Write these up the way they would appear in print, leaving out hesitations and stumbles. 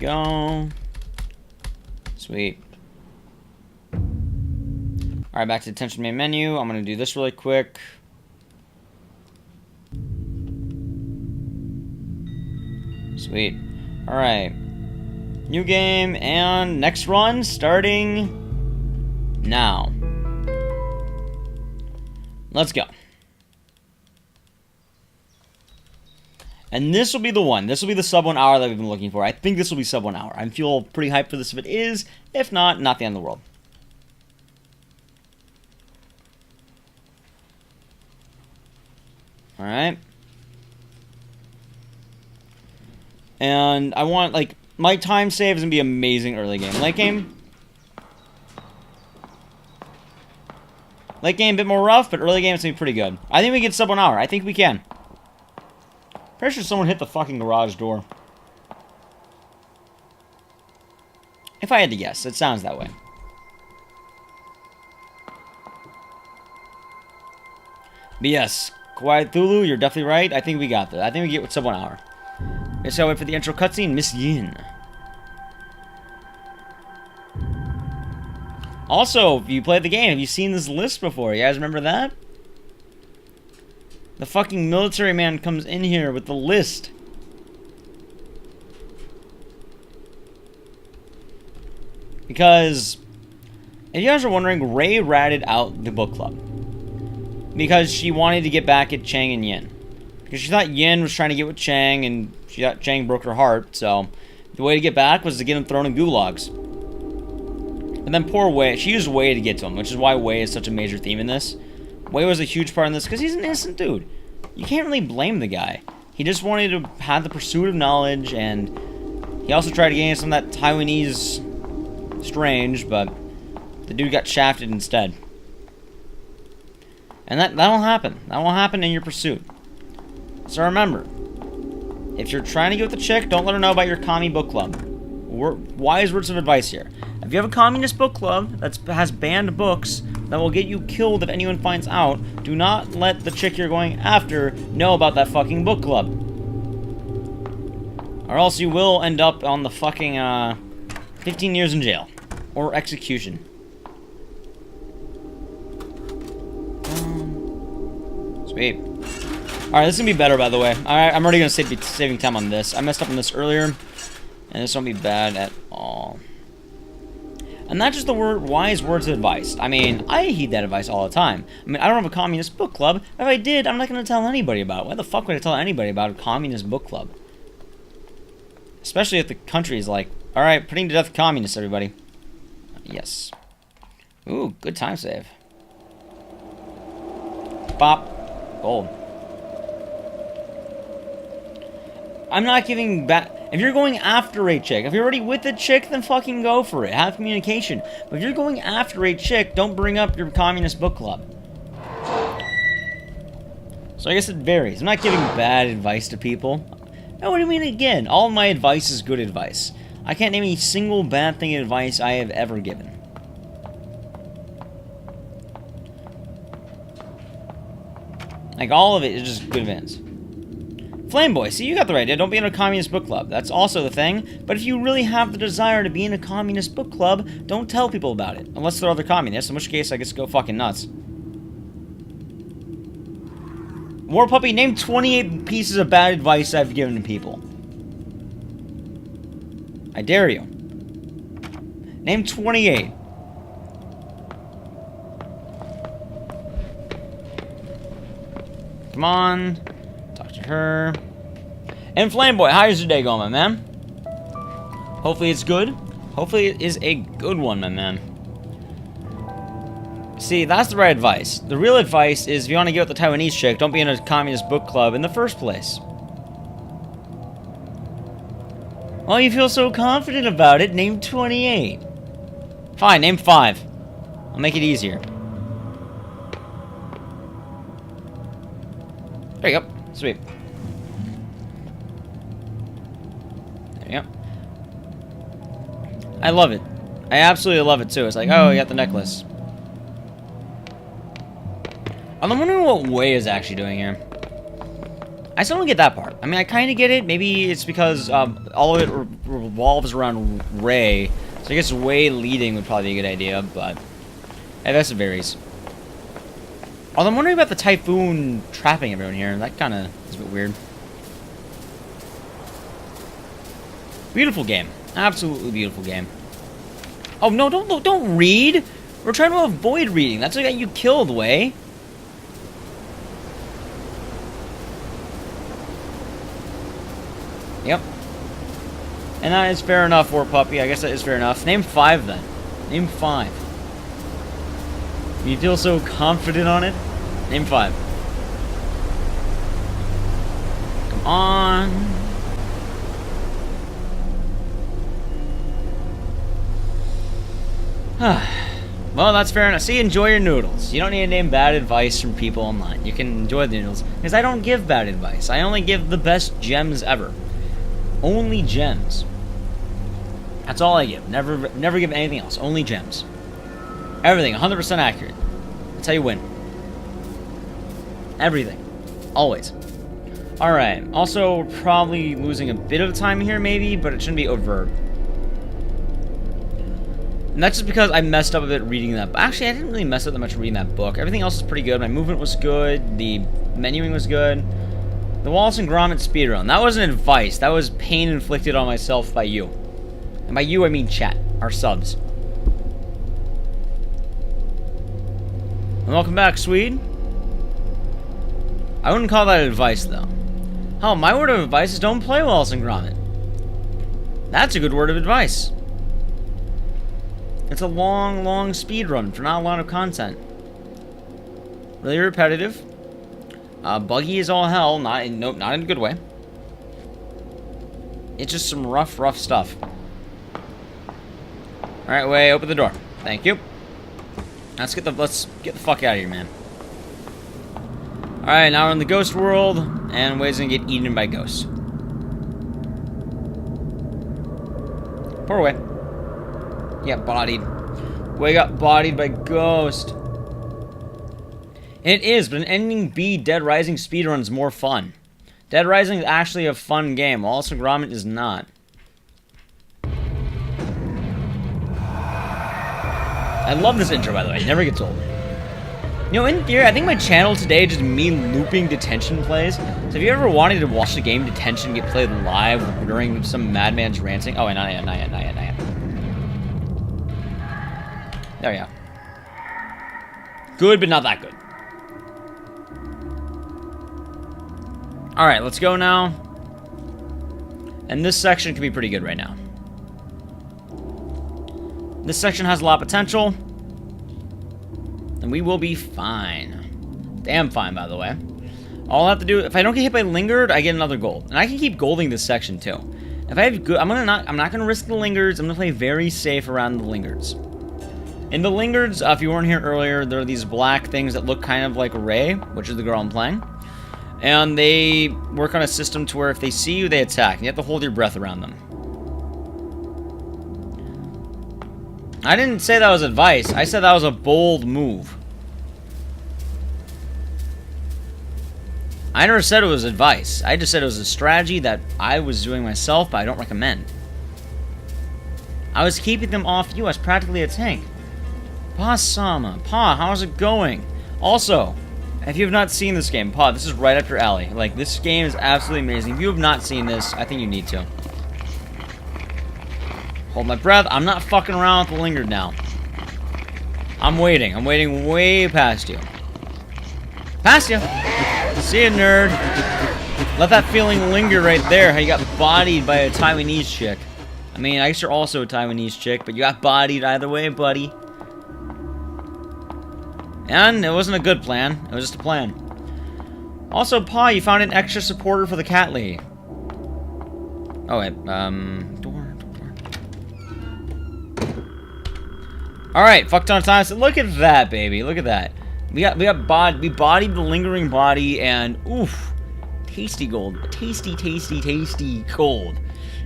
go. Sweet. Alright, back to Detention main menu. I'm gonna do this really quick. Sweet. Alright. New game and next run starting now. Let's go. And this will be the one. This will be the sub 1 hour that we've been looking for. I think this will be sub 1 hour. I feel pretty hyped for this if it is. If not, not the end of the world. Alright. And I want, like, my time save is going to be amazing early game. Late game? Late game a bit more rough, but early game it's going to be pretty good. I think we get sub 1 hour. I think we can. Pretty sure someone hit the fucking garage door. If I had to guess, it sounds that way. But yes, Quiet Thulu, you're definitely right. I think we got that. I think we get with sub 1 hour. Let's go wait for the intro cutscene. Miss Yin. Also, if you played the game, have you seen this list before? You guys remember that? The fucking military man comes in here with the list. Because, if you guys are wondering, Ray ratted out the book club. Because she wanted to get back at Chang and Yin. Because she thought Yin was trying to get with Chang, and she thought Chang broke her heart, so the way to get back was to get him thrown in gulags. And then poor Wei, she used Wei to get to him, which is why Wei is such a major theme in this. Wei was a huge part in this, because he's an innocent dude. You can't really blame the guy. He just wanted to have the pursuit of knowledge, and he also tried to gain some of that Taiwanese strange, but the dude got shafted instead. And that won't happen. That won't happen in your pursuit. So remember, if you're trying to get with the chick, don't let her know about your commie book club. Wise words of advice here. If you have a communist book club that has banned books that will get you killed if anyone finds out, do not let the chick you're going after know about that fucking book club. Or else you will end up on the fucking 15 years in jail. Or execution. Sweet. Alright, this is going to be better, by the way. Alright, I'm already going to be saving time on this. I messed up on this earlier, and this won't be bad at all. And not just the wise words of advice. I mean, I heed that advice all the time. I mean, I don't have a communist book club. If I did, I'm not going to tell anybody about it. Why the fuck would I tell anybody about a communist book club? Especially if the country is like, alright, putting to death communists, everybody. Yes. Ooh, good time save. Bop. Gold. I'm not giving back. If you're going after a chick, if you're already with a chick, then fucking go for it. Have communication. But if you're going after a chick, don't bring up your communist book club. So I guess it varies. I'm not giving bad advice to people. No, what do you mean again? All of my advice is good advice. I can't name a single bad thing of advice I have ever given. Like, all of it is just good events. Flameboy, see, you got the right idea. Don't be in a communist book club. That's also the thing. But if you really have the desire to be in a communist book club, don't tell people about it. Unless they're other communists, in which case I guess go fucking nuts. War Puppy, name 28 pieces of bad advice I've given to people. I dare you. Name 28. Come on. Talk to her. And Flameboy, how's your day going, my man? Hopefully it's good. Hopefully it is a good one, my man. See, that's the right advice. The real advice is if you want to get with the Taiwanese chick, don't be in a communist book club in the first place. Well, you feel so confident about it, name 28. Fine, name 5. I'll make it easier. There you go. Sweet. There you go. I love it. I absolutely love it, too. It's like, oh, you got the necklace. I'm wondering what Wei is actually doing here. I still don't get that part. I mean, I kind of get it. Maybe it's because all of it revolves around Ray. So I guess Way leading would probably be a good idea, but I guess it varies. Although I'm wondering about the typhoon trapping everyone here. That kind of is a bit weird. Beautiful game. Absolutely beautiful game. Oh, no, don't read. We're trying to avoid reading. That's what got you killed, Way. Yep. And that is fair enough, War Puppy. I guess that is fair enough. Name 5, then. Name 5. You feel so confident on it? Name 5. Come on. Well, that's fair enough. See, enjoy your noodles. You don't need to name bad advice from people online. You can enjoy the noodles. Because I don't give bad advice. I only give the best gems ever. Only gems. That's all I give. Never give anything else. Only gems. Everything, 100% accurate. That's how you win. Everything. Always. Alright. Also, we're probably losing a bit of time here, maybe, but it shouldn't be overt. And that's just because I messed up a bit reading that. Actually, I didn't really mess up that much reading that book. Everything else was pretty good. My movement was good. The menuing was good. The Wallace and Gromit speedrun. That wasn't advice. That was pain inflicted on myself by you. And by you, I mean chat. Our subs. And welcome back, Swede. I wouldn't call that advice, though. Hell, my word of advice is don't play Wallace and Gromit. That's a good word of advice. It's a long, long speedrun for not a lot of content. Really repetitive. Buggy is all hell, not in a good way. It's just some rough stuff. Alright, Way, open the door. Thank you. Let's get the fuck out of here, man. Alright, now we're in the ghost world, and Way's gonna get eaten by ghosts. Poor Way. Yeah, bodied. Way got bodied by ghost. It is, but an ending B Dead Rising speedrun's more fun. Dead Rising is actually a fun game. Wallace and Gromit is not. I love this intro, by the way. It never gets old. You know, in theory, I think my channel today is just me looping Detention plays. So if you ever wanted to watch the game Detention get played live during some madman's ranting... Oh, wait, not yet. There we go. Good, but not that good. Alright, let's go now. And this section can be pretty good right now. This section has a lot of potential. And we will be fine. Damn fine, by the way. All I have to do, if I don't get hit by lingered, I get another gold. And I can keep golding this section too. If I have good, I'm not gonna risk the lingers. I'm gonna play very safe around the lingers. In the lingers, if you weren't here earlier, there are these black things that look kind of like Ray, which is the girl I'm playing. And they work on a system to where if they see you, they attack. And you have to hold your breath around them. I didn't say that was advice. I said that was a bold move. I never said it was advice. I just said it was a strategy that I was doing myself, but I don't recommend. I was keeping them off you as practically a tank. Pa-sama. Pa, how's it going? Also, if you have not seen this game, Pa, this is right up your alley. Like, this game is absolutely amazing. If you have not seen this, I think you need to. Hold my breath. I'm not fucking around with the lingered now. I'm waiting. I'm waiting way past you. Past you. See ya, nerd. Let that feeling linger right there. How you got bodied by a Taiwanese chick. I mean, I guess you're also a Taiwanese chick, but you got bodied either way, buddy. And it wasn't a good plan. It was just a plan. Also, Pa, you found an extra supporter for the cat lady. Oh, wait. Door. Alright, fuck ton of time. So look at that, baby. Look at that. We bodied the lingering body, and oof. Tasty gold. Tasty gold.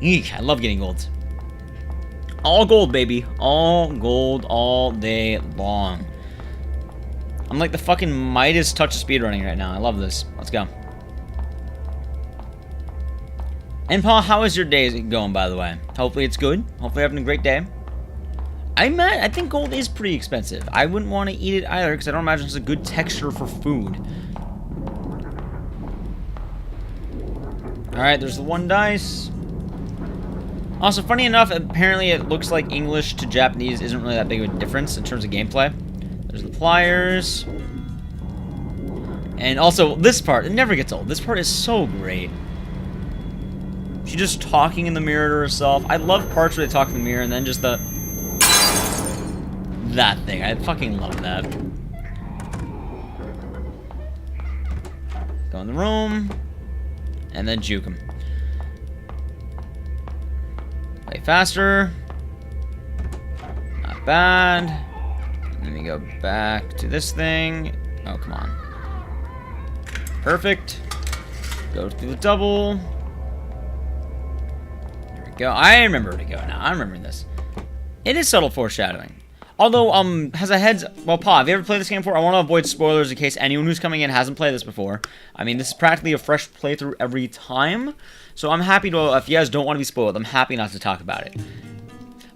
Eek, I love getting golds. All gold, baby. All gold all day long. I'm like the fucking Midas touch of speedrunning right now. I love this. Let's go. And Paul, how is your day going, by the way? Hopefully it's good. Hopefully you're having a great day. I think gold is pretty expensive. I wouldn't want to eat it either because I don't imagine it's a good texture for food. Alright, there's the 1 dice. Also, funny enough, apparently it looks like English to Japanese isn't really that big of a difference in terms of gameplay. There's the pliers. And also, this part, it never gets old. This part is so great. She's just talking in the mirror to herself. I love parts where they talk in the mirror and then just the... that thing. I fucking love that. Go in the room. And then juke him. Play faster. Not bad. And then we go back to this thing. Oh, come on. Perfect. Go through the double. There we go. I remember where to go now. I'm remembering this. It is subtle foreshadowing. Although, has a heads... Well, Pa, have you ever played this game before? I want to avoid spoilers in case anyone who's coming in hasn't played this before. I mean, this is practically a fresh playthrough every time. So I'm happy to... If you guys don't want to be spoiled, I'm happy not to talk about it.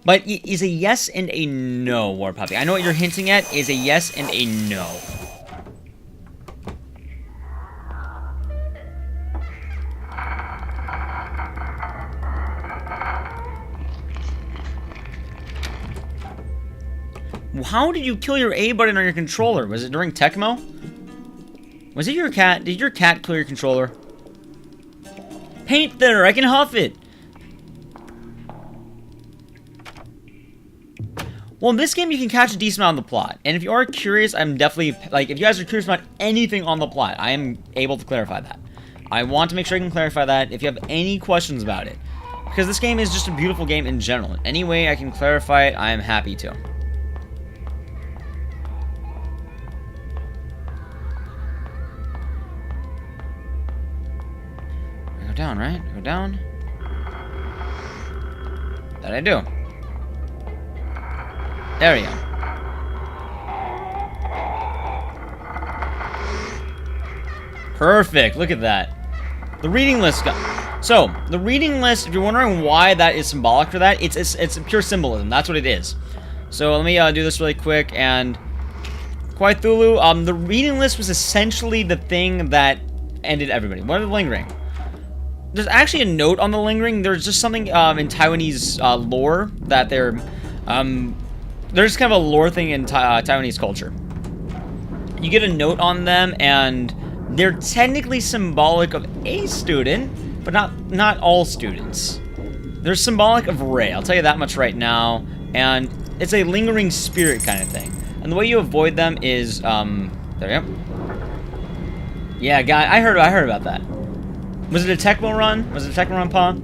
But is a yes and a no, War Puppy. I know what you're hinting at is a yes and a no. How did you kill your A button on your controller? Was it during Tecmo? Was it your cat? Did your cat kill your controller? Paint thinner, I can huff it. Well, in this game, you can catch a decent amount of the plot. And if you are curious, I'm definitely... Like, if you guys are curious about anything on the plot, I am able to clarify that. I want to make sure I can clarify that if you have any questions about it. Because this game is just a beautiful game in general. Any way I can clarify it, I am happy to. Go down, right? Go down. That I do. There we go. Perfect. Look at that. The reading list got... So, the reading list, if you're wondering why that is symbolic for that, it's pure symbolism. That's what it is. So, let me do this really quick. And Kwaithulu, the reading list was essentially the thing that ended everybody. What are the lingering? There's actually a note on the lingering. There's just something in Taiwanese lore that they're... there's kind of a lore thing in Taiwanese culture. You get a note on them, and they're technically symbolic of a student, but not all students. They're symbolic of Ray. I'll tell you that much right now. And it's a lingering spirit kind of thing. And the way you avoid them is... there we go. Yeah, guy, I heard about that. Was it a Tecmo run? Was it a Tecmo run, Pa?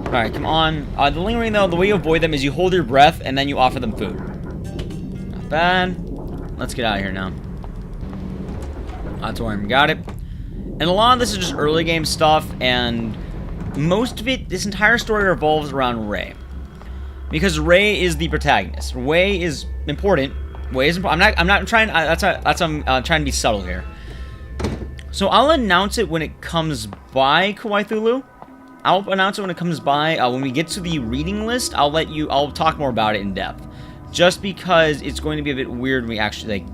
Alright, come on. The lingering, though, the way you avoid them is you hold your breath, and then you offer them food. Not bad. Let's get out of here now. Auditorium, got it. And a lot of this is just early game stuff, and most of it, this entire story revolves around Ray. Because Ray is the protagonist. Ray is important. Ray is important. I'm not trying, I'm trying to be subtle here. So I'll announce it when it comes by, Kwaithulu. I'll announce it when it comes by. When we get to the reading list, I'll talk more about it in depth. Just because it's going to be a bit weird when we actually, like,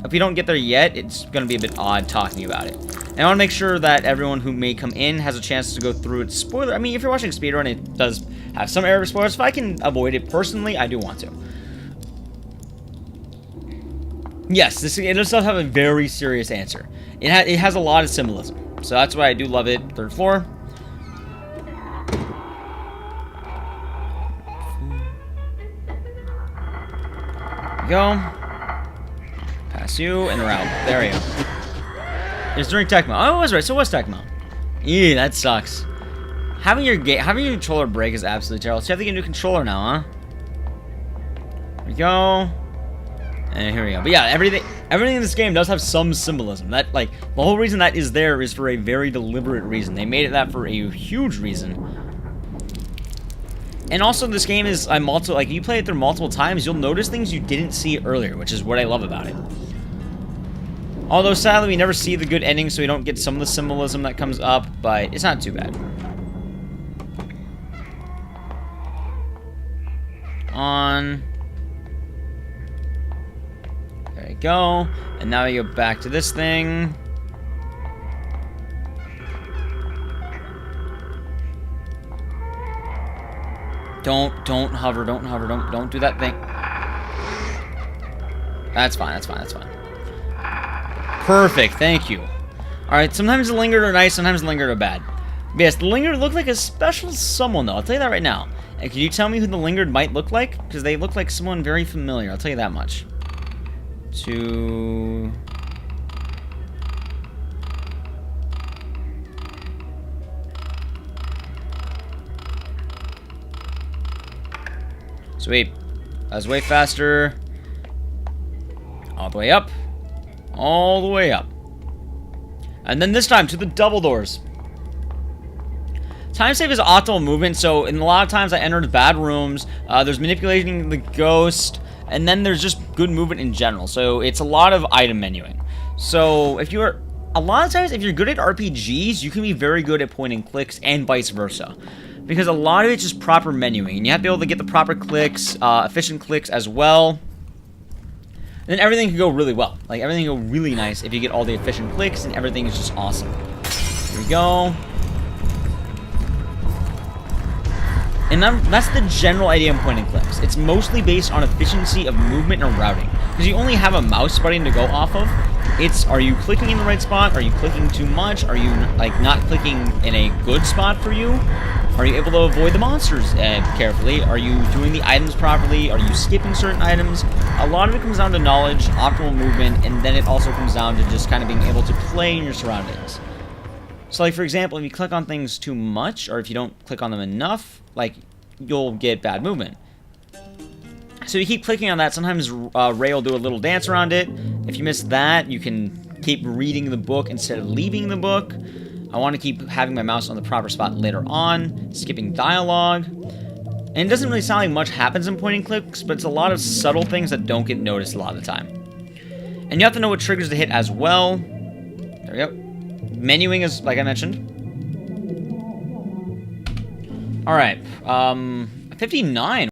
if we don't get there yet, it's going to be a bit odd talking about it. And I want to make sure that everyone who may come in has a chance to go through it. Spoiler, I mean, if you're watching Speedrun, it does have some area of spoilers. If I can avoid it personally, I do want to. Yes, it does have a very serious answer. It has a lot of symbolism. So that's why I do love it. Third floor. Go. Pass you, and we're out. There we go. It's during Tecmo. Oh, I was right. So what's Tecmo? Yeah, that sucks. Having your controller break is absolutely terrible. So you have to get a new controller now, huh? There we go. And here we go. But yeah, everything in this game does have some symbolism. That, like, the whole reason that is there is for a very deliberate reason. They made it that for a huge reason. And also, this game is like, you play it through multiple times, you'll notice things you didn't see earlier, which is what I love about it. Although, sadly, we never see the good ending, so we don't get some of the symbolism that comes up, but it's not too bad. On. There you go. And now we go back to this thing. Don't hover, don't hover, don't do that thing. That's fine, that's fine, that's fine. Perfect, thank you. Alright, sometimes the lingered are nice, sometimes the lingered are bad. But yes, the lingered look like a special someone, though. I'll tell you that right now. And can you tell me who the lingered might look like? Because they look like someone very familiar, I'll tell you that much. Sweet. That was way faster. All the way up. All the way up. And then this time to the double doors. Time save is optimal movement, so in a lot of times I entered bad rooms. There's manipulating the ghost, and then there's just good movement in general. So it's a lot of item menuing. So if you're a lot of times, if you're good at RPGs, you can be very good at point and clicks, and vice versa. Because a lot of it's just proper menuing, and you have to be able to get the proper clicks, efficient clicks as well. And then everything can go really well. Like, everything can go really nice if you get all the efficient clicks, and everything is just awesome. Here we go. And that's the general idea of point and clicks. It's mostly based on efficiency of movement and routing. Because you only have a mouse button to go off of. It's, are you clicking in the right spot? Are you clicking too much? Are you, like, not clicking in a good spot for you? Are you able to avoid the monsters carefully? Are you doing the items properly? Are you skipping certain items? A lot of it comes down to knowledge, optimal movement, and then it also comes down to just kind of being able to play in your surroundings. So, like, for example, if you click on things too much, or if you don't click on them enough, like, you'll get bad movement. So you keep clicking on that. Sometimes Ray will do a little dance around it. If you miss that, you can keep reading the book instead of leaving the book. I want to keep having my mouse on the proper spot later on, skipping dialogue. And it doesn't really sound like much happens in point and clicks, but it's a lot of subtle things that don't get noticed a lot of the time. And you have to know what triggers to hit as well. There we go. Menuing is, like I mentioned. Alright, 59.